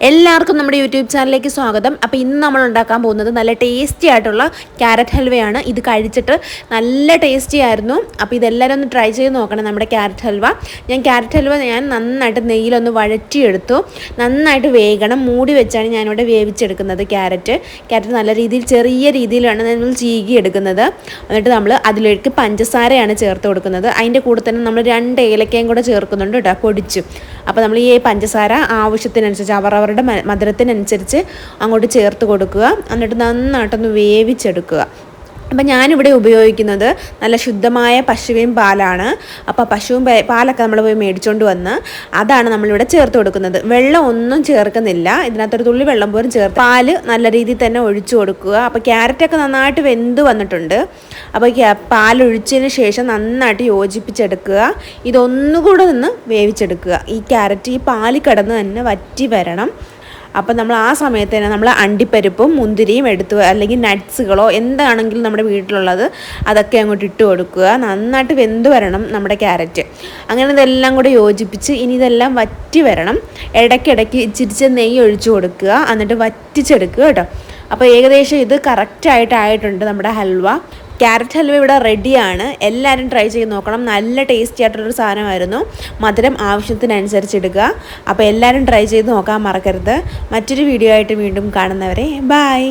എല്ലാവർക്കും നമ്മുടെ യൂട്യൂബ് ചാനലിലേക്ക് സ്വാഗതം. അപ്പോൾ ഇന്ന് നമ്മൾ ഉണ്ടാക്കാൻ പോകുന്നത് നല്ല ടേസ്റ്റി ആയിട്ടുള്ള ക്യാരറ്റ് ഹൽവയാണ്. ഇത് കഴിച്ചിട്ട് നല്ല ടേസ്റ്റി ആയിരുന്നു. അപ്പോൾ ഇതെല്ലാവരും ഒന്ന് ട്രൈ ചെയ്ത് നോക്കണം നമ്മുടെ ക്യാരറ്റ് ഹൽവ. ക്യാരറ്റ് ഹൽവ നന്നായിട്ട് നെയ്യിലൊന്ന് വഴറ്റിയെടുത്തു. നന്നായിട്ട് വേകണം. മൂടി വെച്ചാണ് ഞാനിവിടെ വേവിച്ചെടുക്കുന്നത്. ക്യാരറ്റ് നല്ല രീതിയിൽ ചെറിയ രീതിയിലാണ് നമ്മൾ ചീകിയെടുക്കുന്നത്. എന്നിട്ട് നമ്മൾ അതിലേക്ക് പഞ്ചസാരയാണ് ചേർത്ത് കൊടുക്കുന്നത്. അതിൻ്റെ കൂടെ തന്നെ നമ്മൾ 2 ഏലക്കയും കൂടെ ചേർക്കുന്നുണ്ട് കേട്ടോ, പൊടിച്ചു. അപ്പോൾ നമ്മൾ ഈ പഞ്ചസാര ആവശ്യത്തിനനുസരിച്ച് അവരവരുടെ മധുരത്തിനനുസരിച്ച് അങ്ങോട്ട് ചേർത്ത് കൊടുക്കുക. എന്നിട്ട് നന്നായിട്ടൊന്ന് വേവിച്ചെടുക്കുക. അപ്പം ഞാനിവിടെ ഉപയോഗിക്കുന്നത് നല്ല ശുദ്ധമായ പശുവിൻ പാലാണ്. അപ്പോൾ പാലൊക്കെ നമ്മൾ പോയി മേടിച്ചുകൊണ്ട് വന്ന് അതാണ് നമ്മളിവിടെ ചേർത്ത് കൊടുക്കുന്നത്. വെള്ളം ഒന്നും ചേർക്കുന്നില്ല. ഇതിനകത്തൊരു തുള്ളി വെള്ളം പോലും ചേർത്ത് പാല് നല്ല രീതിയിൽ തന്നെ ഒഴിച്ചു കൊടുക്കുക. അപ്പോൾ ക്യാരറ്റൊക്കെ നന്നായിട്ട് വെന്ത് വന്നിട്ടുണ്ട്. അപ്പോൾ പാലൊഴിച്ചതിന് ശേഷം നന്നായിട്ട് യോജിപ്പിച്ചെടുക്കുക. ഇതൊന്നുകൂടെ നിന്ന് വേവിച്ചെടുക്കുക. ഈ ക്യാരറ്റ് ഈ പാല് കിടന്ന് തന്നെ വറ്റി വരണം. അപ്പം നമ്മൾ ആ സമയത്ത് തന്നെ നമ്മൾ അണ്ടിപ്പരിപ്പും മുന്തിരിയും എടുത്തു, അല്ലെങ്കിൽ നട്ട്സുകളോ എന്താണെങ്കിലും നമ്മുടെ വീട്ടിലുള്ളത് അതൊക്കെ അങ്ങോട്ട് ഇട്ട് കൊടുക്കുക. നന്നായിട്ട് വെന്ത് വരണം നമ്മുടെ ക്യാരറ്റ്. അങ്ങനെ ഇതെല്ലാം കൂടെ യോജിപ്പിച്ച് ഇനി ഇതെല്ലാം വറ്റി വരണം. ഇടയ്ക്കിടയ്ക്ക് ഇച്ചിരിച്ച് നെയ്യ് ഒഴിച്ചു കൊടുക്കുക. എന്നിട്ട് വറ്റിച്ചെടുക്കുക കേട്ടോ. അപ്പോൾ ഏകദേശം ഇത് കറക്റ്റായിട്ടായിട്ടുണ്ട് നമ്മുടെ ഹൽവ. ക്യാരറ്റ് ഹൽവ ഇവിടെ റെഡിയാണ്. എല്ലാവരും ട്രൈ ചെയ്ത് നോക്കണം. നല്ല ടേസ്റ്റി ആയിട്ടുള്ളൊരു സാധനമായിരുന്നു. മധുരം ആവശ്യത്തിനനുസരിച്ച് ഇടുക. അപ്പോൾ എല്ലാവരും ട്രൈ ചെയ്ത് നോക്കാൻ മറക്കരുത്. മറ്റൊരു വീഡിയോ ആയിട്ട് വീണ്ടും കാണുന്നവരെ ബൈ.